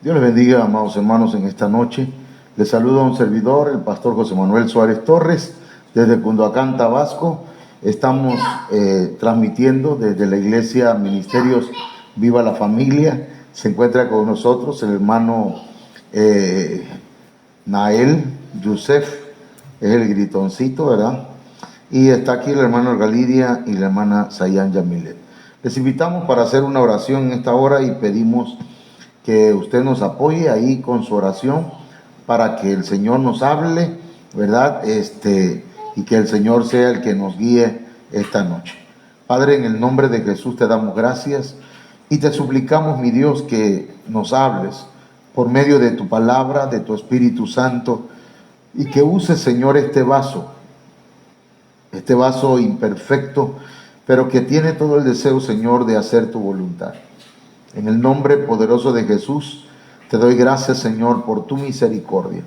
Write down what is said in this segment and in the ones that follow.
Dios les bendiga, amados hermanos, en esta noche. Les saluda un servidor, el pastor José Manuel Suárez Torres, desde Cunduacán, Tabasco. Estamos transmitiendo desde la iglesia Ministerios Viva la Familia. Se encuentra con nosotros el hermano Nael Yusef, es el gritoncito, ¿verdad? Y está aquí el hermano Galidia y la hermana Sayan Yamilet. Les invitamos para hacer una oración en esta hora y pedimos que usted nos apoye ahí con su oración para que el Señor nos hable, ¿verdad? Y que el Señor sea el que nos guíe esta noche. Padre, en el nombre de Jesús te damos gracias y te suplicamos, mi Dios, que nos hables por medio de tu palabra, de tu Espíritu Santo, y que uses, Señor, este vaso imperfecto, pero que tiene todo el deseo, Señor, de hacer tu voluntad. En el nombre poderoso de Jesús, te doy gracias, Señor, por tu misericordia.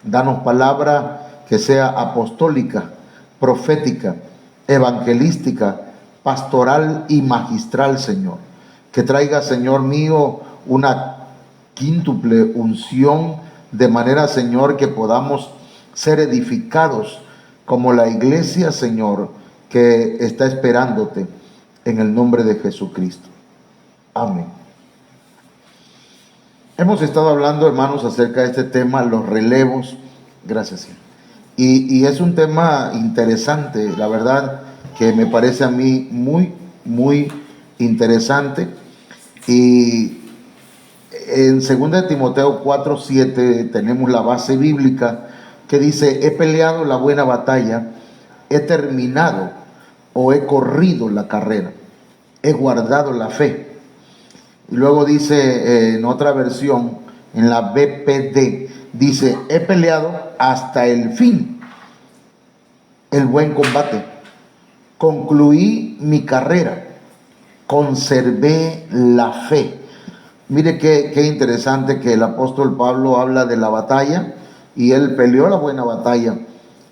Danos palabra que sea apostólica, profética, evangelística, pastoral y magistral, Señor. Que traiga, Señor mío, una quíntuple unción, de manera, Señor, que podamos ser edificados como la iglesia, Señor, que está esperándote, en el nombre de Jesucristo. Amén. Hemos estado hablando, hermanos, acerca de este tema, los relevos. Gracias, Señor. Y es un tema interesante, la verdad, que me parece a mí muy, muy interesante. Y en 2 Timoteo 4:7 tenemos la base bíblica que dice: he peleado la buena batalla, he terminado o he corrido la carrera, he guardado la fe. Y luego dice en otra versión, en la BPD, dice: he peleado hasta el fin el buen combate, concluí mi carrera, conservé la fe. Mire qué interesante que el apóstol Pablo habla de la batalla, y él peleó la buena batalla,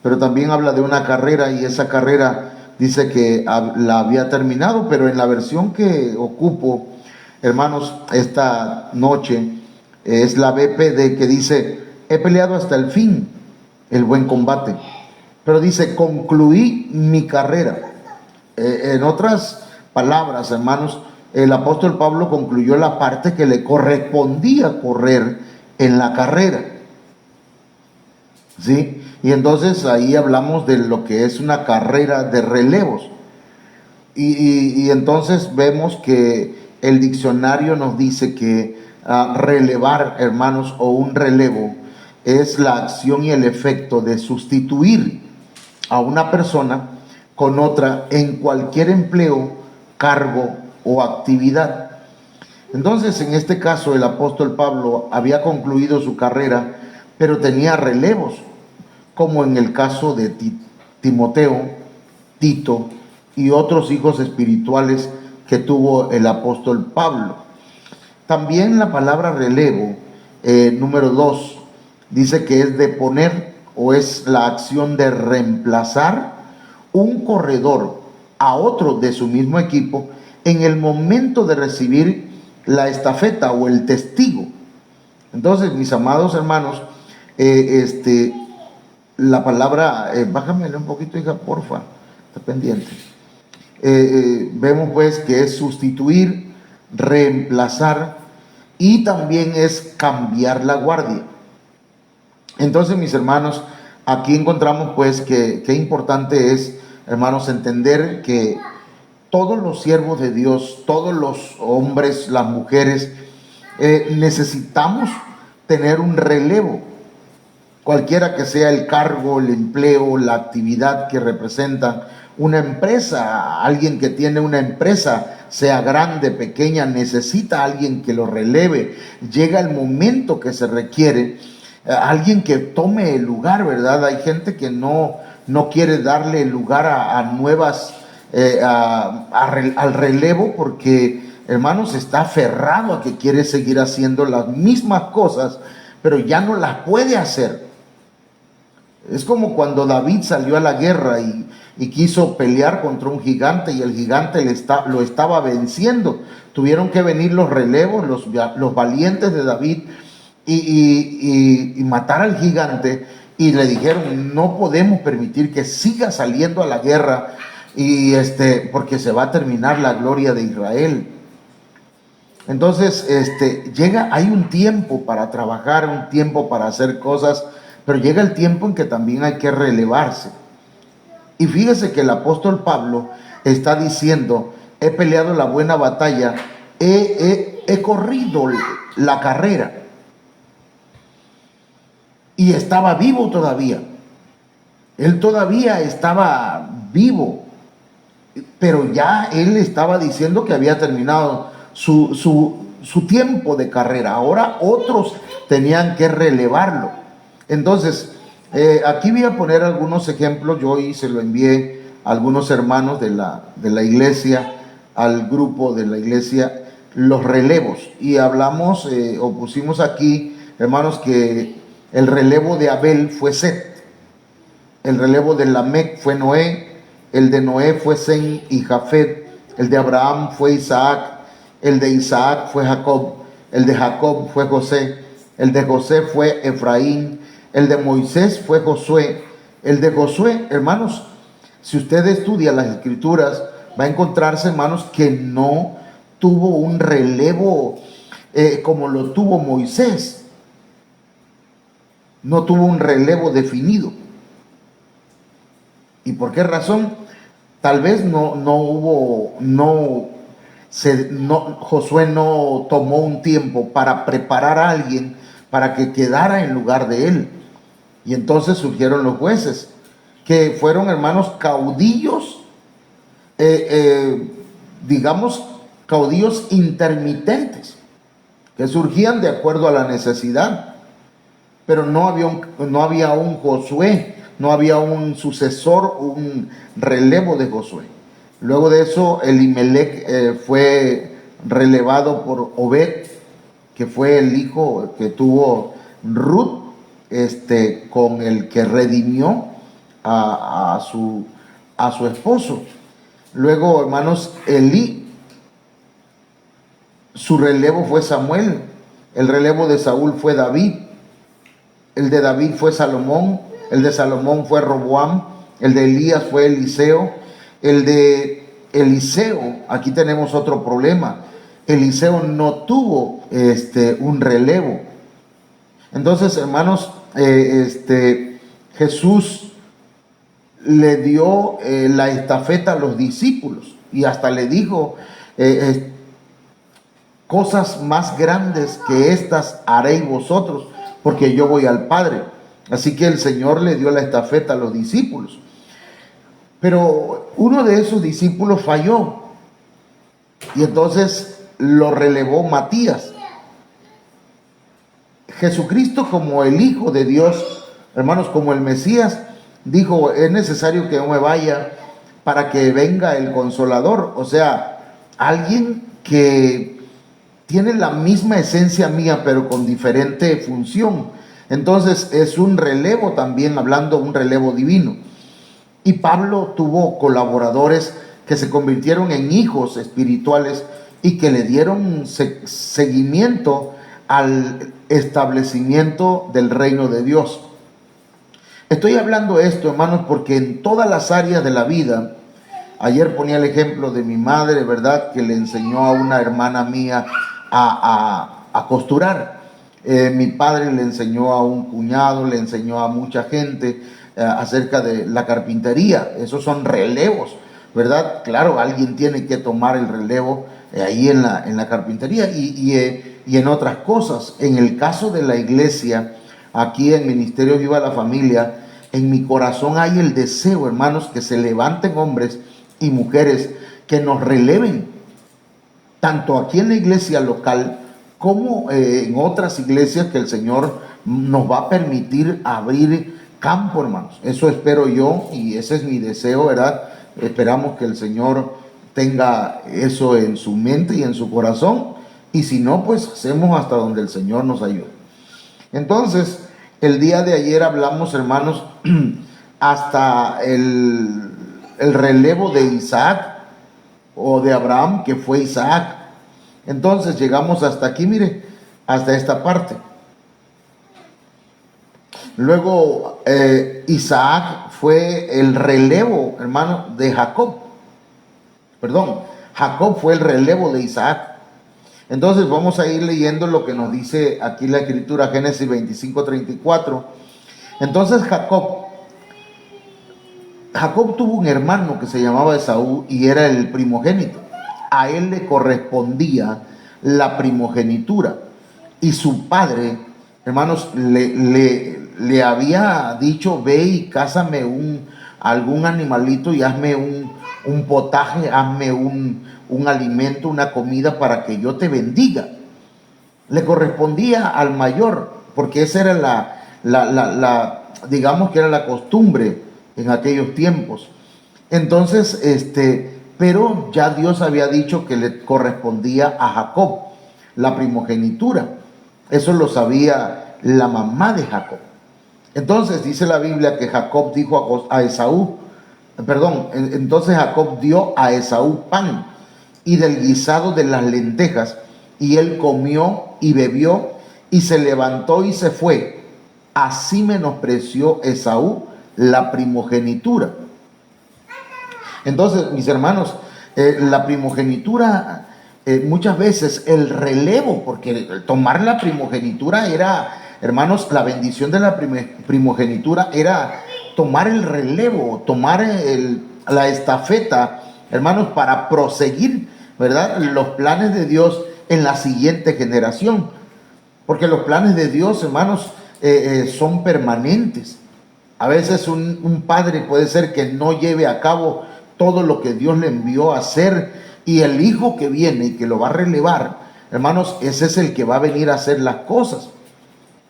pero también habla de una carrera, y esa carrera dice que la había terminado. Pero en la versión que ocupo, hermanos, esta noche, es la BPD, que dice: he peleado hasta el fin el buen combate, pero dice: concluí mi carrera. En otras palabras, hermanos, el apóstol Pablo concluyó la parte que le correspondía correr en la carrera, ¿sí? Y entonces ahí hablamos de lo que es una carrera de relevos. Y entonces vemos que el diccionario nos dice que relevar, hermanos, o un relevo, es la acción y el efecto de sustituir a una persona con otra en cualquier empleo, cargo o actividad. Entonces, en este caso, el apóstol Pablo había concluido su carrera, pero tenía relevos, como en el caso de Timoteo, Tito y otros hijos espirituales que tuvo el apóstol Pablo. También la palabra relevo, número 2, dice que es de poner, o es la acción de reemplazar un corredor a otro de su mismo equipo en el momento de recibir la estafeta o el testigo. Entonces, mis amados hermanos, la palabra, bájamele un poquito, hija, porfa, está pendiente. Vemos pues que es sustituir, reemplazar, y también es cambiar la guardia. Entonces, mis hermanos, aquí encontramos pues que qué importante es, hermanos, entender que todos los siervos de Dios, todos los hombres, las mujeres, necesitamos tener un relevo, cualquiera que sea el cargo, el empleo, la actividad que representan una empresa. Alguien que tiene una empresa, sea grande, pequeña, necesita a alguien que lo releve. Llega el momento que se requiere alguien que tome el lugar, ¿verdad? Hay gente que no quiere darle lugar a nuevas, al relevo, porque, hermanos, está aferrado a que quiere seguir haciendo las mismas cosas, pero ya no las puede hacer. Es como cuando David salió a la guerra y quiso pelear contra un gigante y el gigante lo estaba venciendo. Tuvieron que venir los relevos, los valientes de David y matar al gigante, y le dijeron: no podemos permitir que siga saliendo a la guerra, porque se va a terminar la gloria de Israel. Entonces, hay un tiempo para trabajar, un tiempo para hacer cosas, pero llega el tiempo en que también hay que relevarse. Y fíjese que el apóstol Pablo está diciendo: he peleado la buena batalla, he corrido la carrera. Y estaba vivo todavía. Él todavía estaba vivo, pero ya él estaba diciendo que había terminado su tiempo de carrera. Ahora otros tenían que relevarlo. Entonces, aquí voy a poner algunos ejemplos. Yo hoy se lo envié a algunos hermanos de la iglesia, al grupo de la iglesia, los relevos. Y hablamos, o pusimos aquí, hermanos, que el relevo de Abel fue Set, el relevo de Lamec fue Noé, el de Noé fue Sem y Jafet, el de Abraham fue Isaac, el de Isaac fue Jacob, el de Jacob fue José, el de José fue Efraín, el de Moisés fue Josué, el de Josué, hermanos, si usted estudia las escrituras, va a encontrarse, hermanos, que no tuvo un relevo como lo tuvo Moisés. No tuvo un relevo definido. ¿Y por qué razón? Tal vez Josué no tomó un tiempo para preparar a alguien para que quedara en lugar de él. Y entonces surgieron los jueces, que fueron, hermanos, caudillos, digamos, caudillos intermitentes, que surgían de acuerdo a la necesidad. Pero no había un Josué, no había un sucesor, un relevo de Josué. Luego de eso, Elimelec fue relevado por Obed, que fue el hijo que tuvo Ruth, con el que redimió a su esposo. Luego, hermanos, Elí, su relevo fue Samuel. El relevo de Saúl fue David. El de David fue Salomón, el de Salomón fue Roboam, el de Elías fue Eliseo, el de Eliseo, aquí tenemos otro problema, Eliseo no tuvo un relevo. Entonces, hermanos, Jesús le dio la estafeta a los discípulos y hasta le dijo: cosas más grandes que estas haréis vosotros, porque yo voy al Padre. Así que el Señor le dio la estafeta a los discípulos. Pero uno de esos discípulos falló, y entonces lo relevó Matías. Jesucristo, como el Hijo de Dios, hermanos, como el Mesías, dijo: es necesario que yo me vaya para que venga el Consolador. O sea, alguien que tiene la misma esencia mía, pero con diferente función. Entonces es un relevo también, hablando un relevo divino. Y Pablo tuvo colaboradores que se convirtieron en hijos espirituales y que le dieron seguimiento al establecimiento del reino de Dios. Estoy hablando esto, hermanos, porque en todas las áreas de la vida, ayer ponía el ejemplo de mi madre, ¿verdad?, que le enseñó a una hermana mía a costurar. Mi padre le enseñó a un cuñado, le enseñó a mucha gente acerca de la carpintería. Esos son relevos, ¿verdad? Claro, alguien tiene que tomar el relevo ahí en la carpintería y en otras cosas. En el caso de la iglesia, aquí en Ministerio Viva la Familia, en mi corazón hay el deseo, hermanos, que se levanten hombres y mujeres que nos releven, tanto aquí en la iglesia local como en otras iglesias que el Señor nos va a permitir abrir campo, hermanos. Eso espero yo y ese es mi deseo, ¿verdad? Esperamos que el Señor tenga eso en su mente y en su corazón, y si no, pues hacemos hasta donde el Señor nos ayude. Entonces, el día de ayer hablamos, hermanos, hasta el relevo de Isaac o de Abraham, que fue Isaac. Entonces llegamos hasta aquí, mire, hasta esta parte. Luego Isaac fue el relevo, hermano, de Jacob. Perdón, Jacob fue el relevo de Isaac. Entonces vamos a ir leyendo lo que nos dice aquí la escritura, Génesis 25:34. Entonces Jacob tuvo un hermano que se llamaba Esaú y era el primogénito. A él le correspondía la primogenitura. Y su padre, hermanos, le había dicho: ve y cázame algún animalito y hazme un potaje, hazme un alimento, una comida para que yo te bendiga. Le correspondía al mayor, porque esa era digamos que era la costumbre en aquellos tiempos. Entonces, pero ya Dios había dicho que le correspondía a Jacob la primogenitura. Eso lo sabía la mamá de Jacob. Entonces dice la Biblia que Jacob dijo a Esaú, entonces Jacob dio a Esaú pan y del guisado de las lentejas, y él comió y bebió y se levantó y se fue. Así menospreció Esaú la primogenitura. Entonces, mis hermanos, la primogenitura, muchas veces el relevo, porque tomar la primogenitura era, hermanos, la bendición de la primogenitura era tomar el relevo, tomar la estafeta, hermanos, para proseguir, ¿verdad?, los planes de Dios en la siguiente generación. Porque los planes de Dios, hermanos, son permanentes. A veces un padre puede ser que no lleve a cabo todo lo que Dios le envió a hacer, y el hijo que viene y que lo va a relevar, hermanos, ese es el que va a venir a hacer las cosas.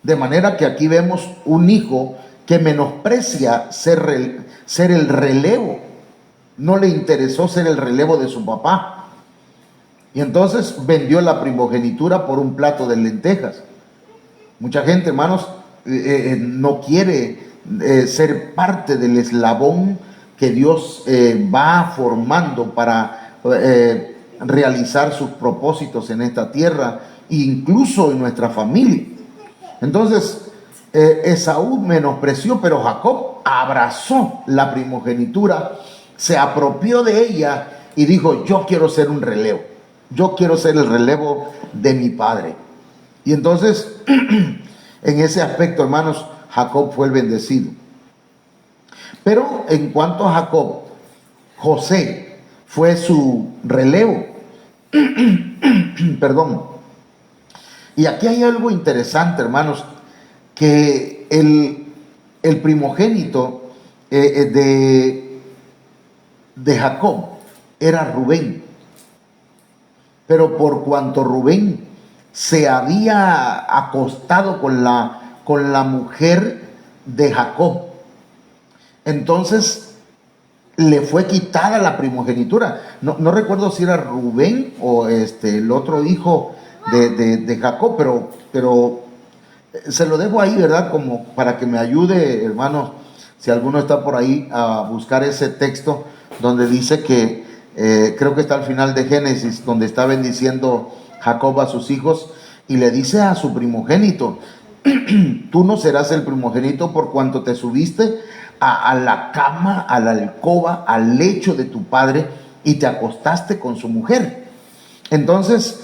De manera que aquí vemos un hijo que menosprecia ser el relevo. No le interesó ser el relevo de su papá. Y entonces vendió la primogenitura por un plato de lentejas. Mucha gente, hermanos, no quiere ser parte del eslabón que Dios va formando para realizar sus propósitos en esta tierra, incluso en nuestra familia. Entonces, Esaú menospreció, pero Jacob abrazó la primogenitura, se apropió de ella y dijo: yo quiero ser un relevo, yo quiero ser el relevo de mi padre. Y entonces, en ese aspecto, hermanos, Jacob fue el bendecido. Pero en cuanto a Jacob, José fue su relevo. Perdón. Y aquí hay algo interesante, hermanos, que el primogénito de Jacob era Rubén. Pero por cuanto Rubén se había acostado con la mujer de Jacob, entonces le fue quitada la primogenitura. No recuerdo si era Rubén o el otro hijo de Jacob, pero se lo dejo ahí, ¿verdad?, como para que me ayude, hermanos, si alguno está por ahí, a buscar ese texto donde dice que, creo que está al final de Génesis, donde está bendiciendo Jacob a sus hijos y le dice a su primogénito: tú no serás el primogénito por cuanto te subiste a la cama, a la alcoba, al lecho de tu padre y te acostaste con su mujer. Entonces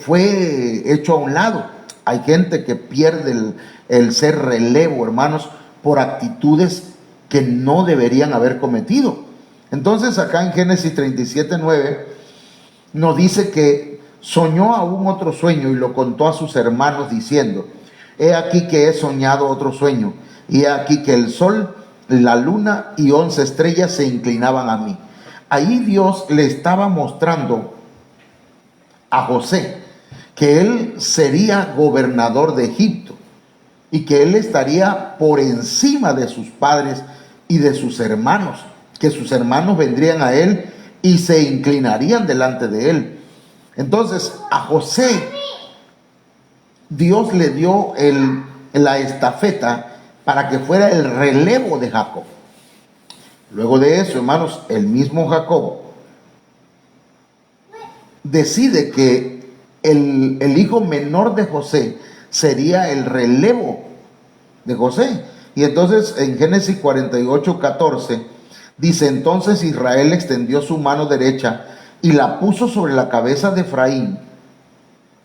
fue hecho a un lado. Hay gente que pierde el ser relevo, hermanos, por actitudes que no deberían haber cometido. Entonces acá en Génesis 37:9 nos dice que soñó aún otro sueño y lo contó a sus hermanos diciendo: he aquí que he soñado otro sueño, y he aquí que el sol, la luna y 11 estrellas se inclinaban a mí. Ahí Dios le estaba mostrando a José que él sería gobernador de Egipto y que él estaría por encima de sus padres y de sus hermanos, que sus hermanos vendrían a él y se inclinarían delante de él. Entonces a José Dios le dio la estafeta para que fuera el relevo de Jacob. Luego de eso, hermanos, el mismo Jacob decide que el hijo menor de José sería el relevo de José. Y entonces en Génesis 48:14 dice: entonces Israel extendió su mano derecha y la puso sobre la cabeza de Efraín,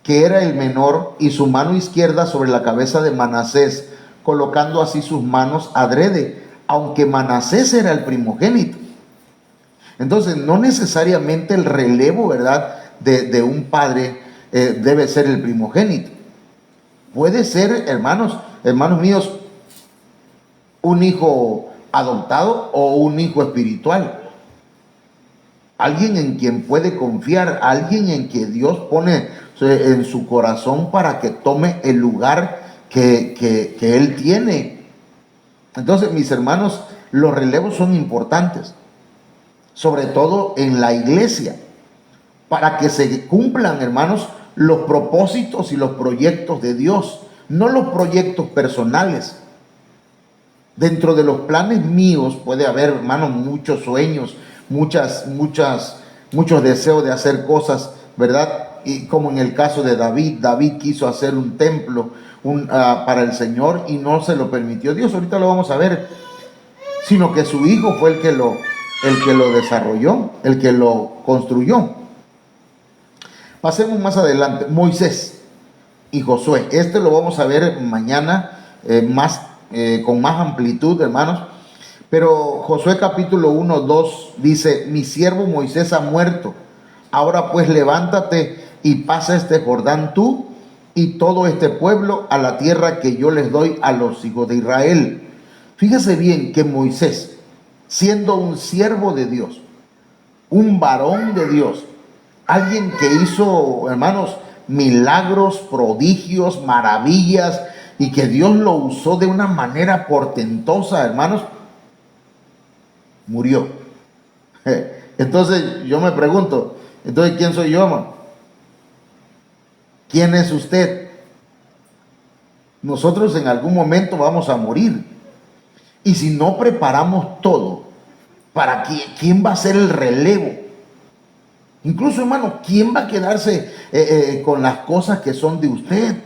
que era el menor, y su mano izquierda sobre la cabeza de Manasés, colocando así sus manos adrede, aunque Manasés era el primogénito. Entonces, no necesariamente el relevo, ¿verdad?, de un padre debe ser el primogénito. Puede ser, hermanos míos, un hijo adoptado o un hijo espiritual. Alguien en quien puede confiar, alguien en que Dios pone en su corazón para que tome el lugar que Él tiene. Entonces, mis hermanos, los relevos son importantes, sobre todo en la iglesia, para que se cumplan, hermanos, los propósitos y los proyectos de Dios, no los proyectos personales. Dentro de los planes míos puede haber, hermanos, muchos sueños, muchos deseos de hacer cosas, ¿verdad? Y como en el caso de David quiso hacer un templo para el Señor y no se lo permitió Dios. Ahorita lo vamos a ver, sino que su hijo fue el que lo desarrolló, el que lo construyó. Pasemos más adelante, Moisés y Josué. Este lo vamos a ver mañana con más amplitud, hermanos. Pero Josué capítulo 1:2 dice: mi siervo Moisés ha muerto. Ahora pues levántate y pasa este Jordán tú y todo este pueblo a la tierra que yo les doy a los hijos de Israel. Fíjese bien que Moisés, siendo un siervo de Dios, un varón de Dios, alguien que hizo, hermanos, milagros, prodigios, maravillas, y que Dios lo usó de una manera portentosa, hermanos, murió. Entonces yo me pregunto, entonces ¿quién soy yo, hermano? ¿Quién es usted? Nosotros en algún momento vamos a morir. Y si no preparamos todo, ¿para quién va a ser el relevo? Incluso, hermano, ¿quién va a quedarse con las cosas que son de usted?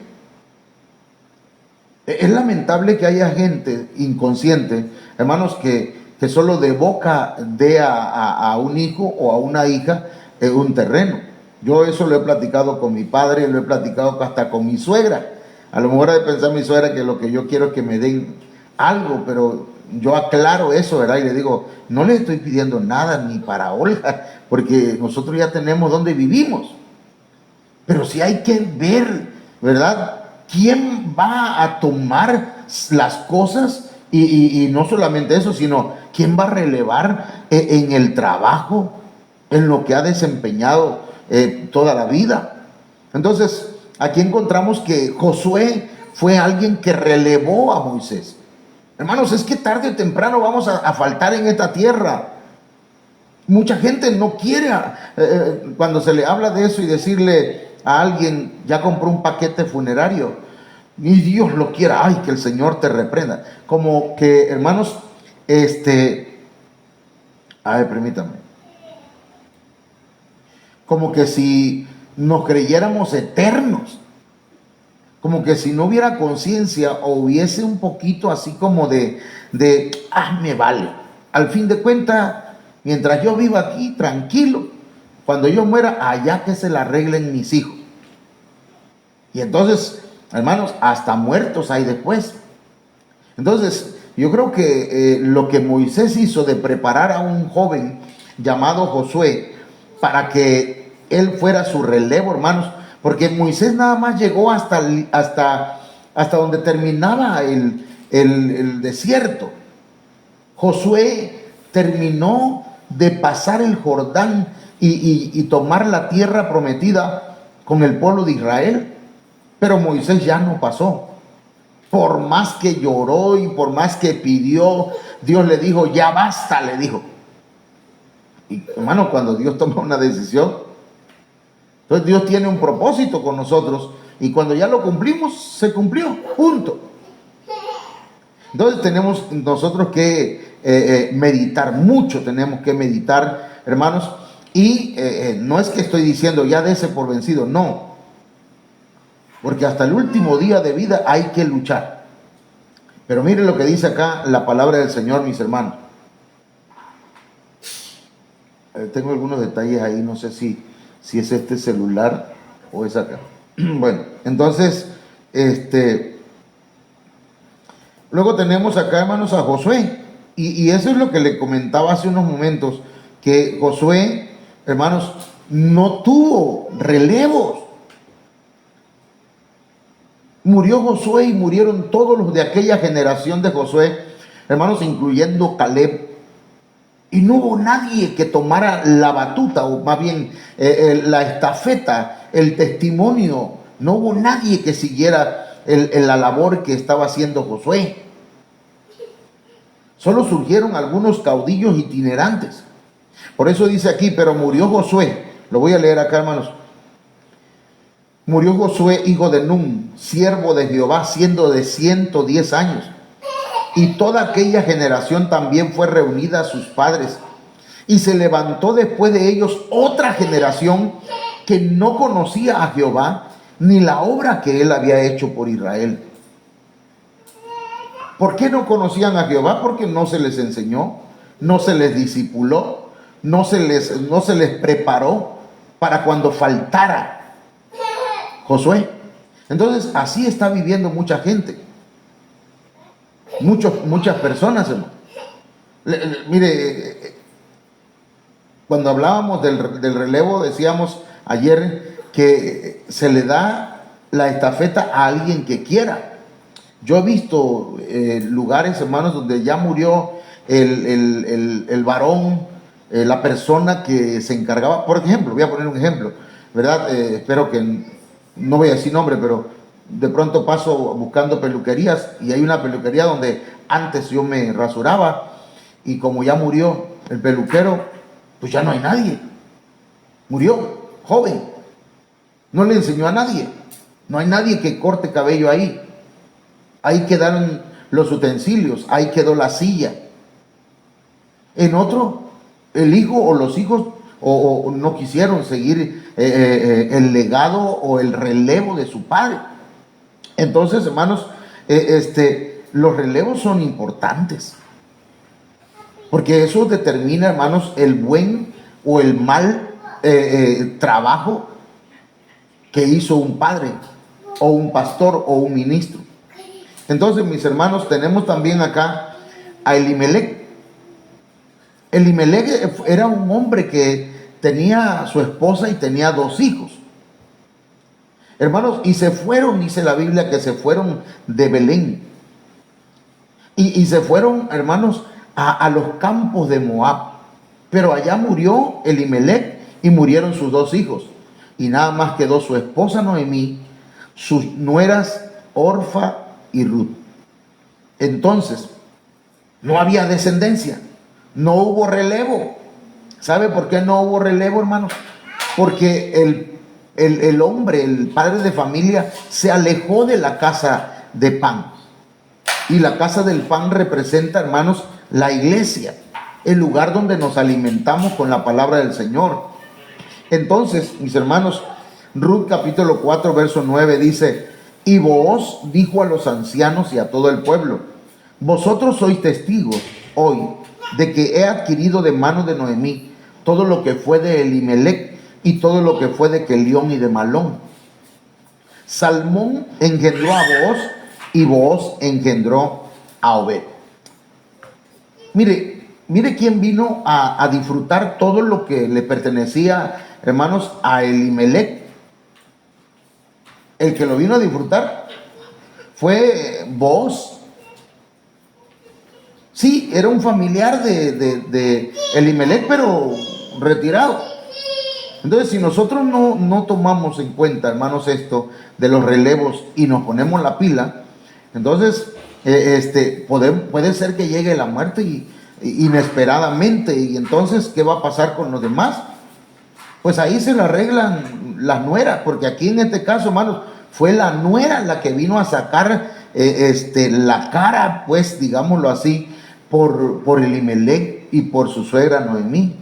Es lamentable que haya gente inconsciente, hermanos, que solo de boca dé a un hijo o a una hija un terreno. Yo eso lo he platicado con mi padre, lo he platicado hasta con mi suegra. A lo mejor ha de pensar mi suegra que lo que yo quiero es que me den algo, pero yo aclaro eso, ¿verdad? Y le digo, no le estoy pidiendo nada ni para Olga, porque nosotros ya tenemos donde vivimos. Pero sí hay que ver, ¿verdad?, quién va a tomar las cosas y no solamente eso, sino quién va a relevar en el trabajo, en lo que ha desempeñado toda la vida. Entonces, aquí encontramos que Josué fue alguien que relevó a Moisés. Hermanos, es que tarde o temprano vamos a faltar en esta tierra. Mucha gente no quiere, cuando se le habla de eso y decirle a alguien, ya compró un paquete funerario, ni Dios lo quiera, ay, que el Señor te reprenda. Como que, hermanos, a ver, permítame. Como que si nos creyéramos eternos. Como que si no hubiera conciencia o hubiese un poquito así como de me vale. Al fin de cuentas, mientras yo viva aquí tranquilo, cuando yo muera, allá que se la arreglen mis hijos. Y entonces, hermanos, hasta muertos hay después. Entonces, yo creo que lo que Moisés hizo de preparar a un joven llamado Josué para que él fuera su relevo, hermanos, porque Moisés nada más llegó hasta donde terminaba el desierto. Josué terminó de pasar el Jordán y tomar la tierra prometida con el pueblo de Israel, pero Moisés ya no pasó. Por más que lloró y por más que pidió, Dios le dijo, ya basta, le dijo. Y hermano, cuando Dios toma una decisión, entonces Dios tiene un propósito con nosotros y cuando ya lo cumplimos, se cumplió, punto. Entonces tenemos nosotros que meditar, mucho tenemos que meditar, hermanos, y no es que estoy diciendo ya dése por vencido, no, porque hasta el último día de vida hay que luchar. Pero miren lo que dice acá la palabra del Señor, mis hermanos. Tengo algunos detalles ahí, no sé si es este celular o es acá. Bueno, entonces, luego tenemos acá, hermanos, a Josué. Y eso es lo que le comentaba hace unos momentos, que Josué, hermanos, no tuvo relevos. Murió Josué y murieron todos los de aquella generación de Josué, hermanos, incluyendo Caleb. Y no hubo nadie que tomara la batuta, o más bien la estafeta, el testimonio. No hubo nadie que siguiera la labor que estaba haciendo Josué. Solo surgieron algunos caudillos itinerantes. Por eso dice aquí, pero murió Josué. Lo voy a leer acá, hermanos. Murió Josué, hijo de Nun, siervo de Jehová, siendo de 110 años. Y toda aquella generación también fue reunida a sus padres. Y se levantó después de ellos otra generación que no conocía a Jehová, ni la obra que él había hecho por Israel. ¿Por qué no conocían a Jehová? Porque no se les enseñó, no se les discipuló, no se les preparó para cuando faltara Josué. Entonces, así está viviendo mucha gente. Muchas personas, hermano. Mire, cuando hablábamos del relevo, decíamos ayer que se le da la estafeta a alguien que quiera. Yo he visto lugares, hermanos, donde ya murió el varón, la persona que se encargaba. Por ejemplo, voy a poner un ejemplo, ¿verdad? Espero que no voy a decir nombre, pero de pronto paso buscando peluquerías y hay una peluquería donde antes yo me rasuraba y como ya murió el peluquero, pues ya no hay nadie. Murió, joven. No le enseñó a nadie. No hay nadie que corte cabello ahí. Ahí quedaron los utensilios, ahí quedó la silla. En otro, el hijo o los hijos o no quisieron seguir el legado o el relevo de su padre. Entonces, hermanos, los relevos son importantes, porque eso determina, hermanos, el buen o el mal trabajo que hizo un padre o un pastor o un ministro. Entonces, mis hermanos, tenemos también acá a Elimelec. Elimelec era un hombre que tenía a su esposa y tenía 2 hijos. Hermanos, y se fueron, dice la Biblia, que se fueron de Belén. Y se fueron, hermanos, a los campos de Moab. Pero allá murió Elimelec y murieron sus 2 hijos. Y nada más quedó su esposa Noemí, sus nueras Orfa y Ruth. Entonces, no había descendencia, no hubo relevo. ¿Sabe por qué no hubo relevo, hermanos? Porque el hombre, el padre de familia, se alejó de la casa de pan. Y la casa del pan representa, hermanos, la iglesia, el lugar donde nos alimentamos con la palabra del Señor. Entonces, mis hermanos, Ruth capítulo 4, verso 9 dice: y Booz dijo a los ancianos y a todo el pueblo: vosotros sois testigos hoy de que he adquirido de manos de Noemí todo lo que fue de Elimelec y todo lo que fue de Kelión y de Malón. Salmón engendró a Booz y Booz engendró a Obed. Mire quién vino a disfrutar todo lo que le pertenecía, hermanos, a Elimelec. El que lo vino a disfrutar fue Booz. Sí, era un familiar de Elimelec, pero retirado. Entonces, si nosotros no tomamos en cuenta, hermanos, esto de los relevos y nos ponemos la pila, entonces puede ser que llegue la muerte inesperadamente. Y entonces, ¿qué va a pasar con los demás? Pues ahí se le arreglan las nueras, porque aquí en este caso, hermanos, fue la nuera la que vino a sacar la cara, pues, digámoslo así, por Elimelech y por su suegra Noemí.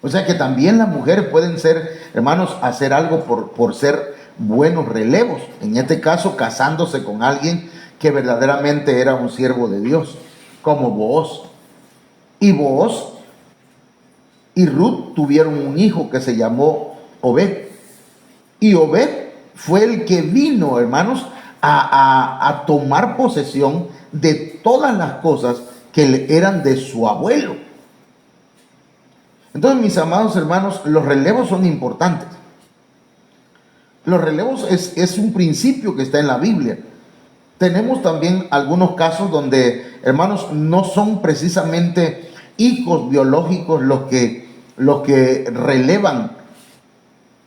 O sea que también las mujeres pueden ser, hermanos, hacer algo por ser buenos relevos. En este caso, casándose con alguien que verdaderamente era un siervo de Dios, como Booz. Y Booz y Ruth tuvieron un hijo que se llamó Obed. Y Obed fue el que vino, hermanos, a tomar posesión de todas las cosas que eran de su abuelo. Entonces, mis amados hermanos, los relevos son importantes. Los relevos es un principio que está en la Biblia. Tenemos también algunos casos donde, hermanos, no son precisamente hijos biológicos los que relevan.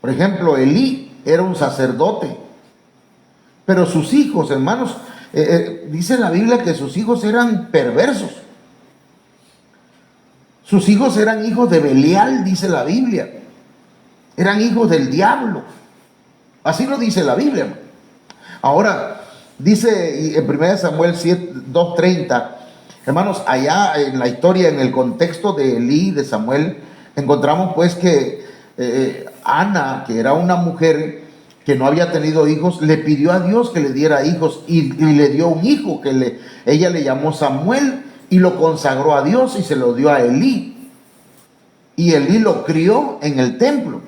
Por ejemplo, Elí era un sacerdote, pero sus hijos, hermanos, dice la Biblia que sus hijos eran perversos. Sus hijos eran hijos de Belial, dice la Biblia. Eran hijos del diablo. Así lo dice la Biblia. Ahora, dice en 1 Samuel 2:30, hermanos, allá en la historia, en el contexto de Elí, de Samuel, encontramos pues que Ana, que era una mujer que no había tenido hijos, le pidió a Dios que le diera hijos y le dio un hijo que ella le llamó Samuel y lo consagró a Dios y se lo dio a Elí. Y Elí lo crió en el templo.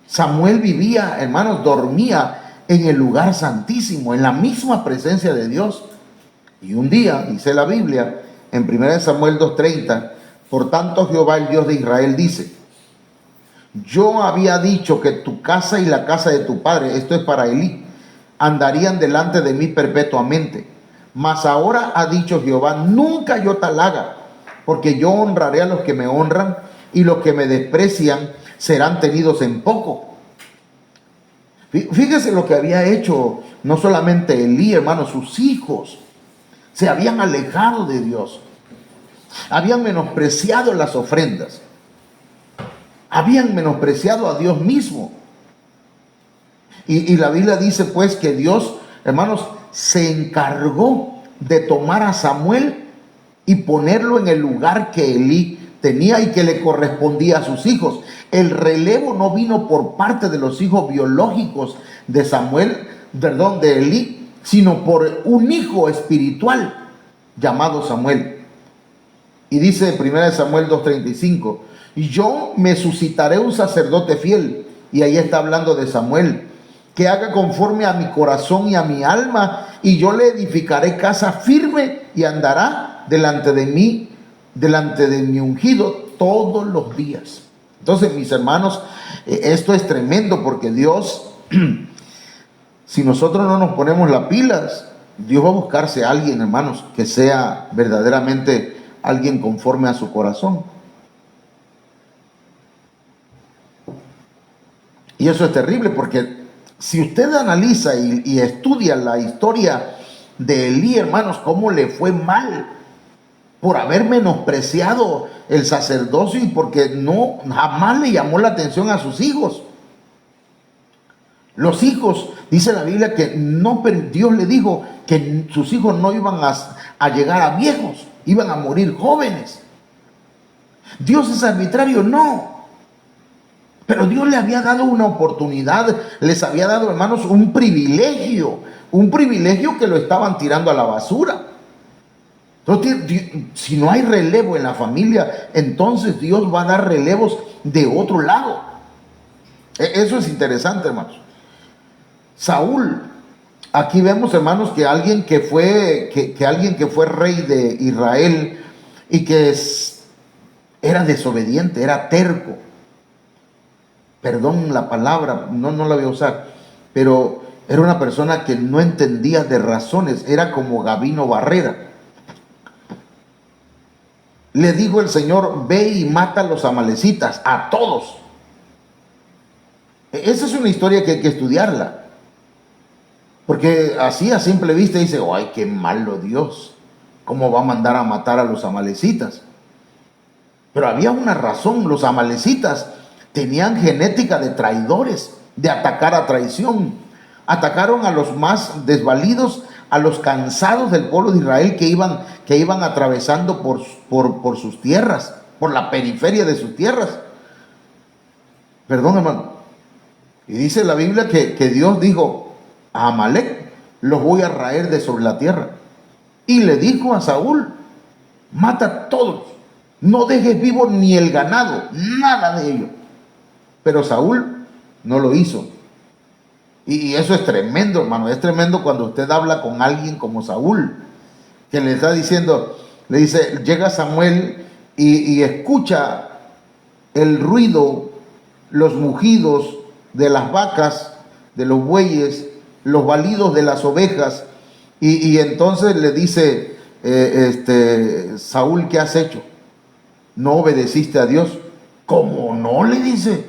Samuel vivía, hermanos, dormía en el lugar santísimo, en la misma presencia de Dios. Y un día, dice la Biblia, en 1 Samuel 2:30, por tanto Jehová, el Dios de Israel, dice: yo había dicho que tu casa y la casa de tu padre, esto es para Elí, andarían delante de mí perpetuamente. Mas ahora ha dicho Jehová, nunca yo tal haga, porque yo honraré a los que me honran y los que me desprecian serán tenidos en poco. Fíjese lo que había hecho no solamente Elí, hermanos, sus hijos se habían alejado de Dios, habían menospreciado las ofrendas, habían menospreciado a Dios mismo. Y la Biblia dice pues que Dios, hermanos, se encargó de tomar a Samuel y ponerlo en el lugar que Elí tenía y que le correspondía a sus hijos. El relevo no vino por parte de los hijos biológicos de Samuel, perdón, de Elí, sino por un hijo espiritual llamado Samuel. Y dice 1 Samuel 2:35, y yo me suscitaré un sacerdote fiel, y ahí está hablando de Samuel, que haga conforme a mi corazón y a mi alma, y yo le edificaré casa firme y andará delante de mi ungido todos los días. Entonces, mis hermanos, esto es tremendo porque Dios, si nosotros no nos ponemos las pilas, Dios va a buscarse a alguien, hermanos, que sea verdaderamente alguien conforme a su corazón. Y eso es terrible porque si usted analiza y estudia la historia de Elí, hermanos, cómo le fue mal por haber menospreciado el sacerdocio y porque jamás le llamó la atención a sus hijos. Los hijos, dice la Biblia que Dios le dijo que sus hijos no iban a llegar a viejos, iban a morir jóvenes. Dios es arbitrario, no. Pero Dios le había dado una oportunidad, les había dado, hermanos, un privilegio que lo estaban tirando a la basura. Entonces, si no hay relevo en la familia, entonces Dios va a dar relevos de otro lado. Eso es interesante, hermanos. Saúl, aquí vemos, hermanos, que alguien que fue rey de Israel y que era desobediente, era terco. Perdón la palabra, no la voy a usar, pero era una persona que no entendía de razones, era como Gabino Barrera. Le dijo el Señor, ve y mata a los amalecitas, a todos. Esa es una historia que hay que estudiarla, porque así a simple vista dice, ay, qué malo Dios, ¿cómo va a mandar a matar a los amalecitas? Pero había una razón, los amalecitas tenían genética de traidores, de atacar a traición. Atacaron a los más desvalidos, a los cansados del pueblo de Israel que iban atravesando por sus tierras, por la periferia de sus tierras. Perdón, hermano. Y dice la Biblia que Dios dijo a Amalek: los voy a raer de sobre la tierra. Y le dijo a Saúl: mata a todos, no dejes vivo ni el ganado, nada de ello. Pero Saúl no lo hizo. Y eso es tremendo, hermano. Es tremendo cuando usted habla con alguien como Saúl, que le está diciendo, le dice, llega Samuel y escucha el ruido, los mugidos de las vacas, de los bueyes, los balidos de las ovejas, y entonces le dice, Saúl, ¿qué has hecho? ¿No obedeciste a Dios? ¿Cómo no? Le dice.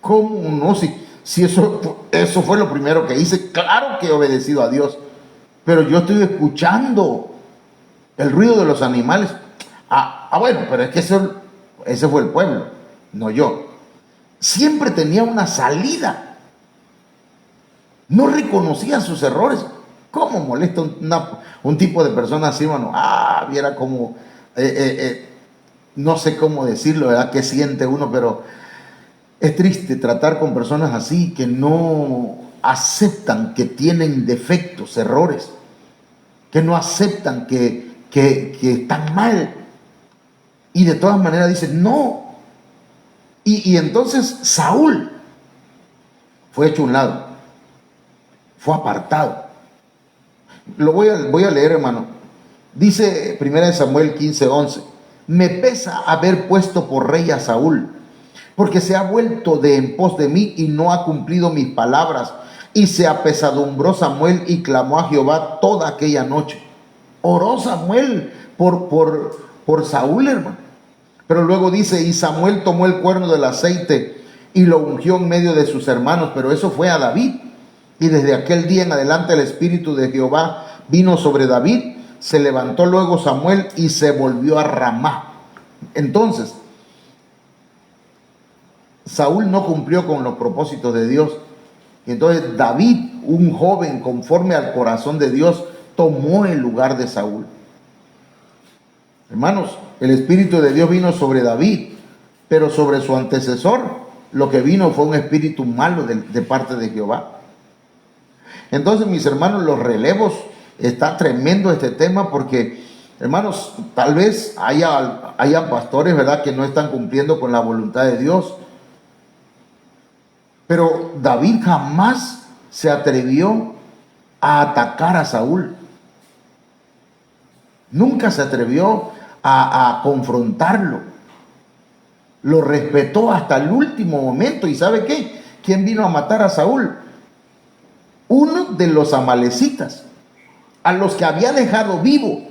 ¿Cómo no? Si eso fue lo primero que hice. Claro que he obedecido a Dios, pero yo estoy escuchando el ruido de los animales. Bueno, pero es que ese fue el pueblo, no yo. Siempre tenía una salida. No reconocía sus errores. ¿Cómo molesta un tipo de persona así, hermano? Viera como, no sé cómo decirlo, ¿verdad? ¿Qué siente uno? Pero es triste tratar con personas así, que no aceptan que tienen defectos, errores, que no aceptan que están mal, y de todas maneras dicen no. Y entonces Saúl fue hecho a un lado, fue apartado. Lo voy a leer, hermano. Dice 1 Samuel 15:11: me pesa haber puesto por rey a Saúl, porque se ha vuelto de en pos de mí y no ha cumplido mis palabras. Y se apesadumbró Samuel y clamó a Jehová toda aquella noche. Oró Samuel por Saúl, hermano. Pero luego dice, y Samuel tomó el cuerno del aceite y lo ungió en medio de sus hermanos, pero eso fue a David. Y desde aquel día en adelante el espíritu de Jehová vino sobre David. Se levantó luego Samuel y se volvió a Ramá. Entonces, Saúl no cumplió con los propósitos de Dios. Y entonces David, un joven conforme al corazón de Dios, tomó el lugar de Saúl. Hermanos, el Espíritu de Dios vino sobre David, pero sobre su antecesor lo que vino fue un espíritu malo de parte de Jehová. Entonces, mis hermanos, los relevos, está tremendo este tema, porque, hermanos, tal vez haya pastores, ¿verdad?, que no están cumpliendo con la voluntad de Dios. Pero David jamás se atrevió a atacar a Saúl. Nunca se atrevió a confrontarlo. Lo respetó hasta el último momento. ¿Y sabe qué? ¿Quién vino a matar a Saúl? Uno de los amalecitas, a los que había dejado vivo.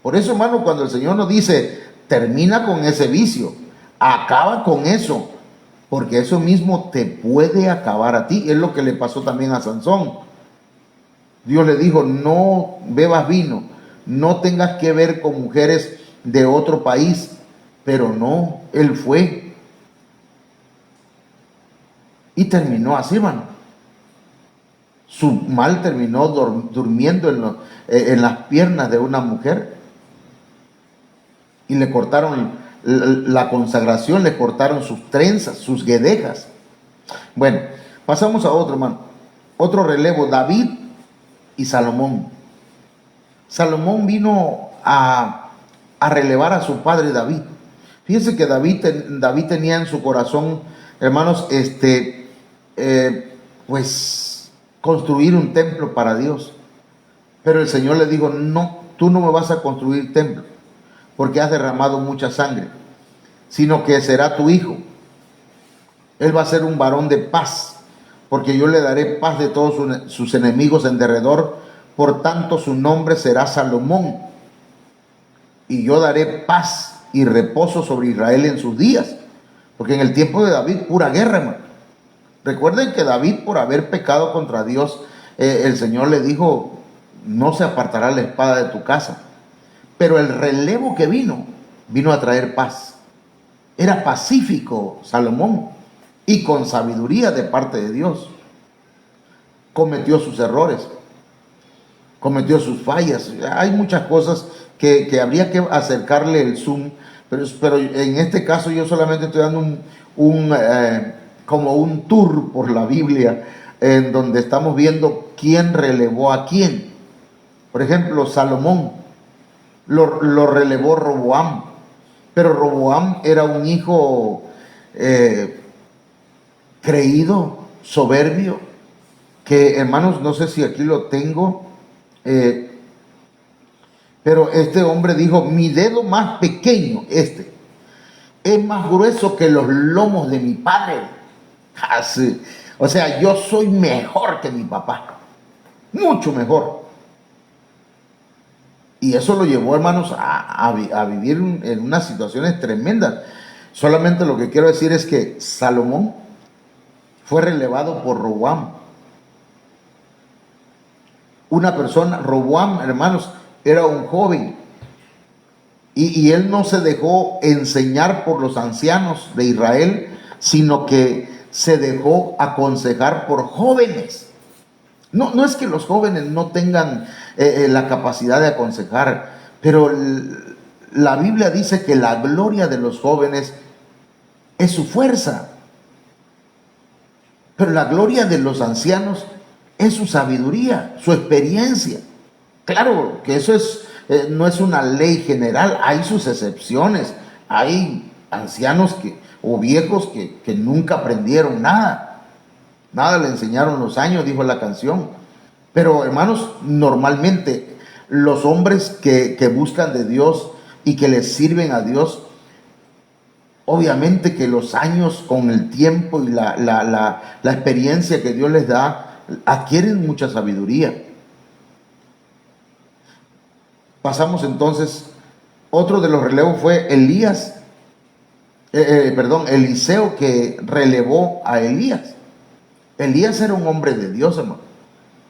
Por eso, hermano, cuando el Señor nos dice, termina con ese vicio, acaba con eso, porque eso mismo te puede acabar a ti. Es lo que le pasó también a Sansón. Dios le dijo, no bebas vino, no tengas que ver con mujeres de otro país. Pero no, él fue y terminó así, hermano. Su mal terminó durmiendo en las piernas de una mujer, y le cortaron la consagración, le cortaron sus trenzas, sus guedejas. Bueno, pasamos a otro, hermano. Otro relevo, David y Salomón. Salomón vino a relevar a su padre David. Fíjense que David tenía en su corazón, hermanos, pues construir un templo para Dios. Pero el Señor le dijo, no, tú no me vas a construir templo, porque has derramado mucha sangre, sino que será tu hijo. Él va a ser un varón de paz, porque yo le daré paz de todos sus enemigos en derredor. Por tanto, su nombre será Salomón. Y yo daré paz y reposo sobre Israel en sus días. Porque en el tiempo de David, pura guerra, hermano. Recuerden que David, por haber pecado contra Dios, el Señor le dijo, no se apartará la espada de tu casa. Pero el relevo que vino a traer paz. Era pacífico Salomón, y con sabiduría de parte de Dios. cometió sus errores, cometió sus fallas. Hay muchas cosas que habría que acercarle el zoom, pero en este caso yo solamente estoy dando como un tour por la Biblia, en donde estamos viendo quién relevó a quién. Por ejemplo, Salomón lo relevó Roboam, pero Roboam era un hijo creído, soberbio, que, hermanos, no sé si aquí lo tengo, pero este hombre dijo: mi dedo más pequeño, es más grueso que los lomos de mi padre. Así. O sea, yo soy mejor que mi papá, mucho mejor. Y eso lo llevó, hermanos, a vivir en unas situaciones tremendas. Solamente lo que quiero decir es que Salomón fue relevado por Roboam. Una persona, Roboam, hermanos, era un joven. Y él no se dejó enseñar por los ancianos de Israel, sino que se dejó aconsejar por jóvenes. No es que los jóvenes no tengan la capacidad de aconsejar, pero la Biblia dice que la gloria de los jóvenes es su fuerza, pero la gloria de los ancianos es su sabiduría, su experiencia. Claro que eso no es una ley general, hay sus excepciones. Hay ancianos o viejos que nunca aprendieron nada. Nada le enseñaron los años, dijo la canción. Pero, hermanos, normalmente los hombres que buscan de Dios y que les sirven a Dios, obviamente que los años, con el tiempo y la experiencia que Dios les da, adquieren mucha sabiduría. Pasamos entonces, otro de los relevos fue Eliseo, que relevó a Elías. Elías era un hombre de Dios, hermano,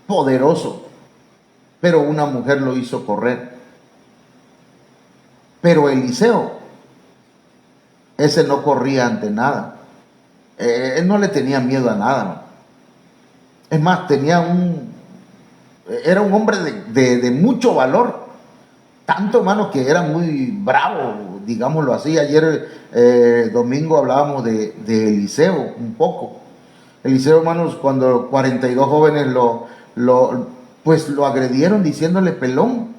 poderoso, pero una mujer lo hizo correr. Pero Eliseo, ese no corría ante nada. Él no le tenía miedo a nada, hermano. Es más, era un hombre de mucho valor. Tanto, hermano, que era muy bravo, digámoslo así. Ayer, domingo, hablábamos de Eliseo un poco. Eliseo, hermanos, cuando 42 jóvenes lo agredieron diciéndole pelón.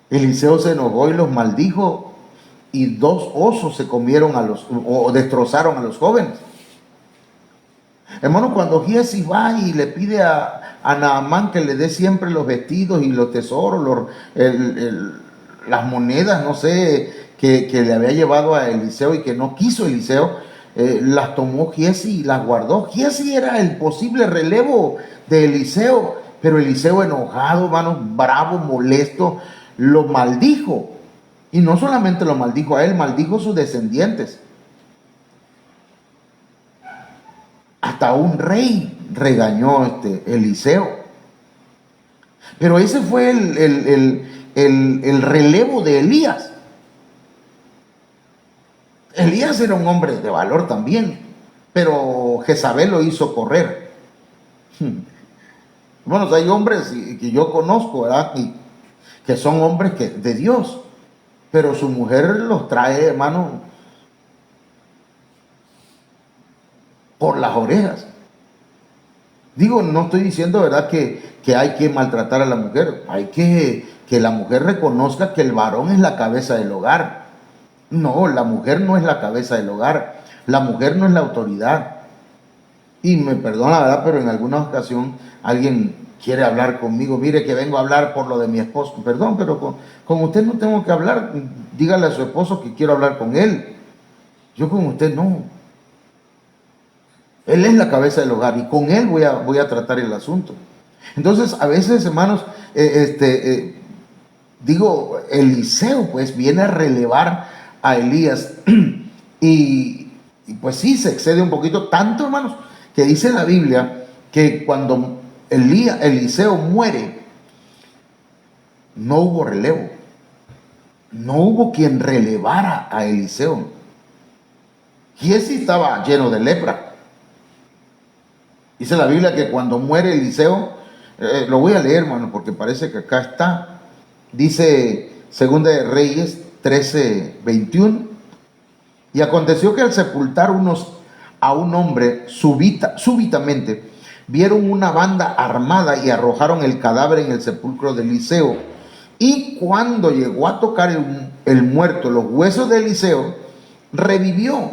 Eliseo se enojó y los maldijo, y 2 osos se comieron o destrozaron a los jóvenes. Hermano, cuando Giesi va y le pide a Naamán que le dé siempre los vestidos y los tesoros, las monedas, no sé, que le había llevado a Eliseo y que no quiso Eliseo, las tomó Giesi y las guardó. Giesi era el posible relevo de Eliseo, pero Eliseo, enojado, hermano, bravo, molesto, lo maldijo. Y no solamente lo maldijo a él, maldijo a sus descendientes. Hasta un rey regañó Eliseo. Pero ese fue el relevo de Elías. Elías era un hombre de valor también, pero Jezabel lo hizo correr. Bueno, hay hombres que yo conozco, ¿verdad?, que son hombres de Dios, pero su mujer los trae, hermano, por las orejas. Digo, no estoy diciendo, ¿verdad?, que hay que maltratar a la mujer. Hay que la mujer reconozca que el varón es la cabeza del hogar. No, la mujer no es la cabeza del hogar. La mujer no es la autoridad. Y me perdona, ¿verdad?, pero en alguna ocasión alguien quiere hablar conmigo. Mire que vengo a hablar por lo de mi esposo. Perdón, pero con usted no tengo que hablar. Dígale a su esposo que quiero hablar con él. Yo con usted no. Él es la cabeza del hogar y con él voy a tratar el asunto. Entonces, a veces, hermanos, Eliseo pues viene a relevar a Elías y pues sí, se excede un poquito, tanto, hermanos, que dice la Biblia que cuando Eliseo muere, no hubo relevo, no hubo quien relevara a Eliseo. Giesi estaba lleno de lepra. Dice la Biblia que cuando muere Eliseo, lo voy a leer, hermano, porque parece que acá está. Dice Segunda de Reyes 13:21. Y aconteció que al sepultar a un hombre, súbitamente vieron una banda armada y arrojaron el cadáver en el sepulcro de Eliseo. Y cuando llegó a tocar el muerto los huesos de Eliseo, revivió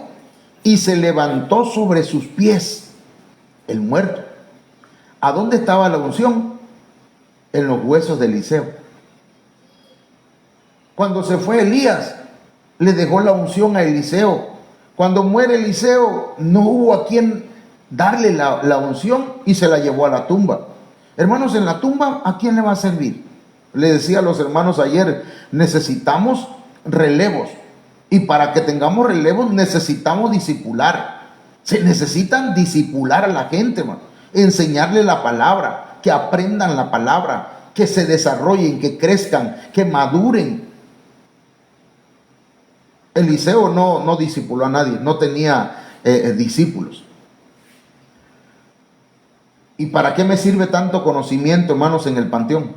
y se levantó sobre sus pies el muerto. ¿A dónde estaba la unción? En los huesos de Eliseo. Cuando se fue Elías, le dejó la unción a Eliseo. Cuando muere Eliseo, no hubo a quien darle la unción y se la llevó a la tumba. Hermanos, en la tumba, ¿a quién le va a servir? Le decía a los hermanos ayer, necesitamos relevos. Y para que tengamos relevos necesitamos discipular. Se necesitan discipular a la gente, hermano. Enseñarle la palabra, que aprendan la palabra, que se desarrollen, que crezcan, que maduren. Eliseo no discipuló a nadie, no tenía discípulos. ¿Y para qué me sirve tanto conocimiento, hermanos, en el panteón?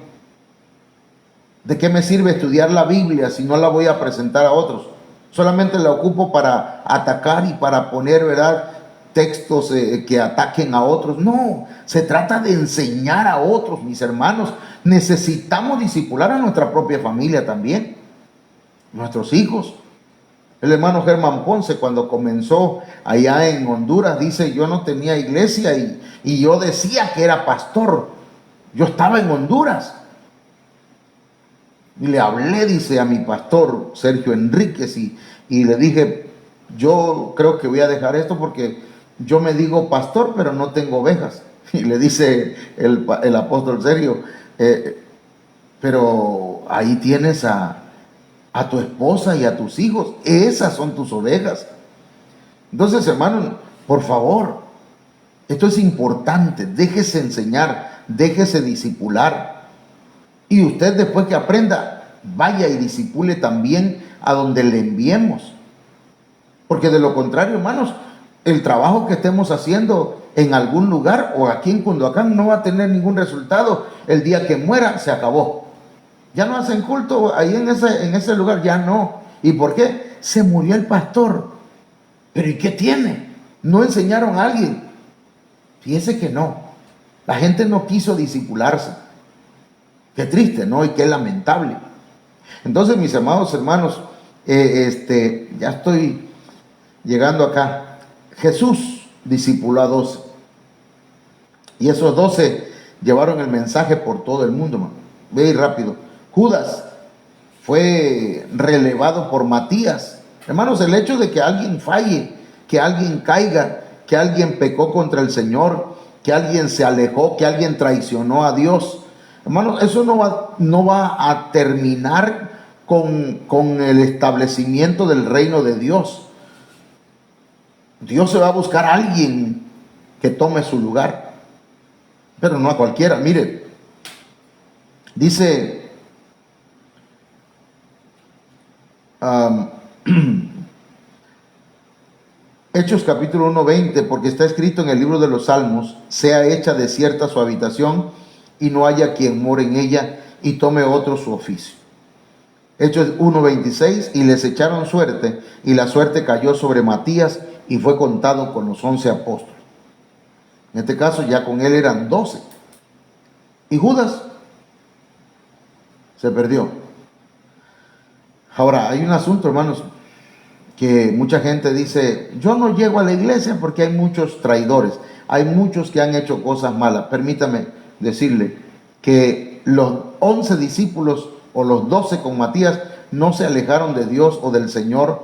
¿De qué me sirve estudiar la Biblia si no la voy a presentar a otros? Solamente la ocupo para atacar y para poner, ¿verdad?, textos que ataquen a otros. No, se trata de enseñar a otros, mis hermanos. Necesitamos discipular a nuestra propia familia también, nuestros hijos. El hermano Germán Ponce, cuando comenzó allá en Honduras, dice, yo no tenía iglesia y yo decía que era pastor. Yo estaba en Honduras y le hablé, dice, a mi pastor Sergio Enríquez y le dije, yo creo que voy a dejar esto porque yo me digo pastor, pero no tengo ovejas. Y le dice el apóstol Sergio, pero ahí tienes a tu esposa y a tus hijos, esas son tus ovejas. Entonces, hermano, por favor, esto es importante, déjese enseñar, déjese discipular. Y usted, después que aprenda, vaya y discipule también a donde le enviemos. Porque de lo contrario, hermanos, el trabajo que estemos haciendo en algún lugar o aquí en Cunduacán no va a tener ningún resultado. El día que muera, se acabó. Ya no hacen culto ahí en ese lugar, ya no. ¿Y por qué? Se murió el pastor. ¿Pero y qué tiene? ¿No enseñaron a alguien? Fíjese que no. La gente no quiso discipularse. Qué triste, ¿no? Y qué lamentable. Entonces, mis amados hermanos, ya estoy llegando acá. Jesús discipuló a 12. Y esos 12 llevaron el mensaje por todo el mundo, hermano. Ve rápido. Judas fue relevado por Matías. Hermanos, el hecho de que alguien falle, que alguien caiga, que alguien pecó contra el Señor, que alguien se alejó, que alguien traicionó a Dios, hermanos, eso no va a terminar con el establecimiento del reino de Dios. Dios se va a buscar a alguien que tome su lugar, pero no a cualquiera. Mire, dice Hechos capítulo 1:20, porque está escrito en el libro de los Salmos, sea hecha desierta su habitación y no haya quien more en ella y tome otro su oficio. Hechos 1:26, y les echaron suerte y la suerte cayó sobre Matías y fue contado con los 11 apóstoles. En este caso ya con él eran 12. Y Judas se perdió. Ahora, hay un asunto, hermanos, que mucha gente dice, yo no llego a la iglesia porque hay muchos traidores, hay muchos que han hecho cosas malas. Permítame decirle que los 11 discípulos o los 12 con Matías no se alejaron de Dios o del Señor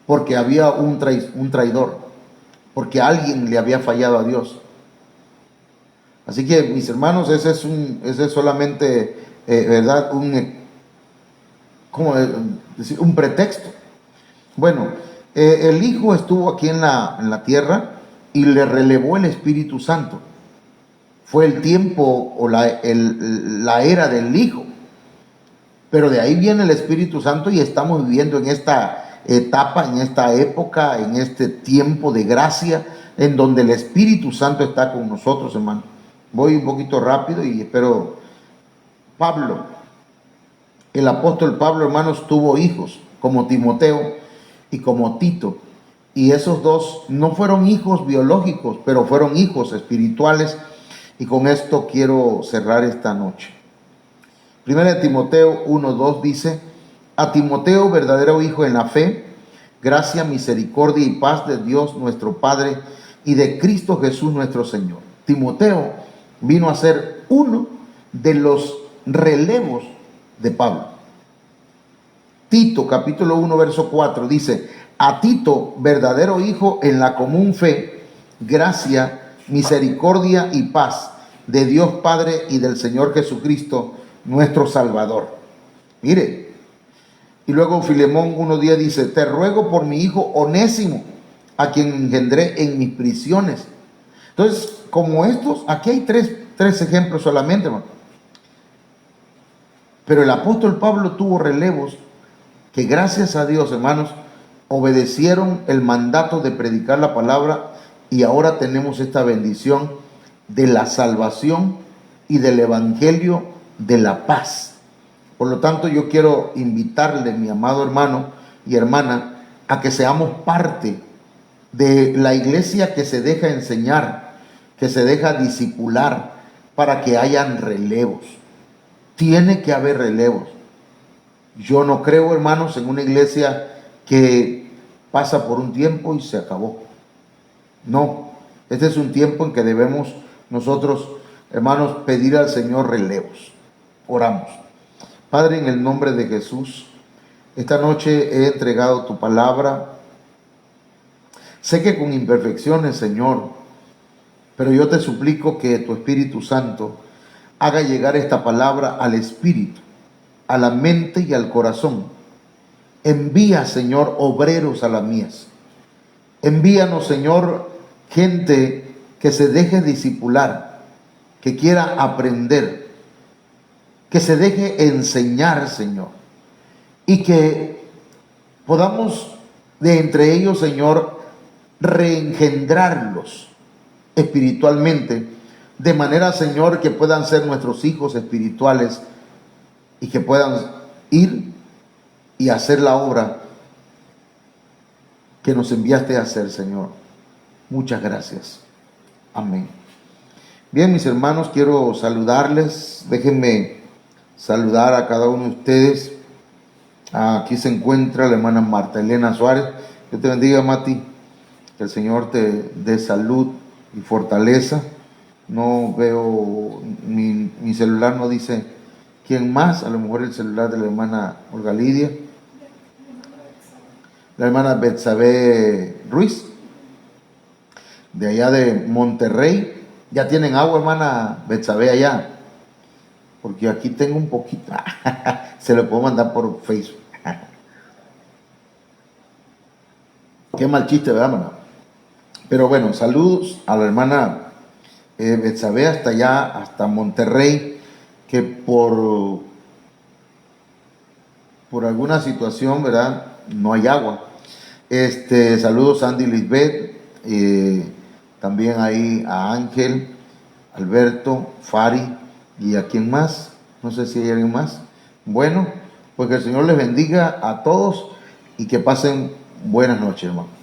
porque había un traidor, porque alguien le había fallado a Dios. Así que, mis hermanos, ese es solamente, ¿verdad? Un pretexto. Bueno, el Hijo estuvo aquí en la tierra y le relevó el Espíritu Santo. Fue el tiempo o la era del Hijo. Pero de ahí viene el Espíritu Santo y estamos viviendo en esta etapa, en esta época, en este tiempo de gracia, en donde el Espíritu Santo está con nosotros, hermano. Voy un poquito rápido y espero. Pablo, el apóstol Pablo, hermanos, tuvo hijos como Timoteo y como Tito. Y esos dos no fueron hijos biológicos, pero fueron hijos espirituales. Y con esto quiero cerrar esta noche. Primera de Timoteo 1:2 dice: a Timoteo, verdadero hijo en la fe, gracia, misericordia y paz de Dios nuestro Padre y de Cristo Jesús nuestro Señor. Timoteo vino a ser uno de los relevos de Pablo. Tito, capítulo 1, verso 4, dice: a Tito, verdadero hijo en la común fe, gracia, misericordia y paz de Dios Padre y del Señor Jesucristo, nuestro Salvador. Mire, y luego Filemón 1:10 dice: te ruego por mi hijo Onésimo, a quien engendré en mis prisiones. Entonces, como estos, aquí hay tres ejemplos solamente, hermano. Pero el apóstol Pablo tuvo relevos que, gracias a Dios, hermanos, obedecieron el mandato de predicar la palabra, y ahora tenemos esta bendición de la salvación y del evangelio de la paz. Por lo tanto, yo quiero invitarle, mi amado hermano y hermana, a que seamos parte de la iglesia que se deja enseñar, que se deja discipular, para que hayan relevos. Tiene que haber relevos. Yo no creo, hermanos, en una iglesia que pasa por un tiempo y se acabó. No, este es un tiempo en que debemos nosotros, hermanos, pedir al Señor relevos. Oramos. Padre, en el nombre de Jesús, esta noche he entregado tu palabra. Sé que con imperfecciones, Señor, pero yo te suplico que tu Espíritu Santo haga llegar esta palabra al espíritu, a la mente y al corazón. Envía, Señor, obreros a la mies. Envíanos, Señor, gente que se deje discipular, que quiera aprender, que se deje enseñar, Señor, y que podamos de entre ellos, Señor, reengendrarlos espiritualmente, de manera, Señor, que puedan ser nuestros hijos espirituales y que puedan ir y hacer la obra que nos enviaste a hacer, Señor. Muchas gracias. Amén. Bien, mis hermanos, quiero saludarles. Déjenme saludar a cada uno de ustedes. Aquí se encuentra la hermana Marta Elena Suárez. Dios te bendiga, Mati. Que el Señor te dé salud y fortaleza. No veo, mi celular no dice quién más. A lo mejor el celular de la hermana Olga Lidia. La hermana Betsabe Ruiz, de allá de Monterrey. Ya tienen agua, hermana Betsabe, allá. Porque aquí tengo un poquito. Se lo puedo mandar por Facebook. Qué mal chiste, ¿verdad, hermana? Pero bueno, saludos a la hermana Betsabe hasta allá, hasta Monterrey, que por alguna situación, ¿verdad?, no hay agua. Saludos a Andy Lisbeth, también ahí a Ángel, Alberto, Fari, y a quién más, no sé si hay alguien más. Bueno, pues que el Señor les bendiga a todos y que pasen buenas noches, hermano.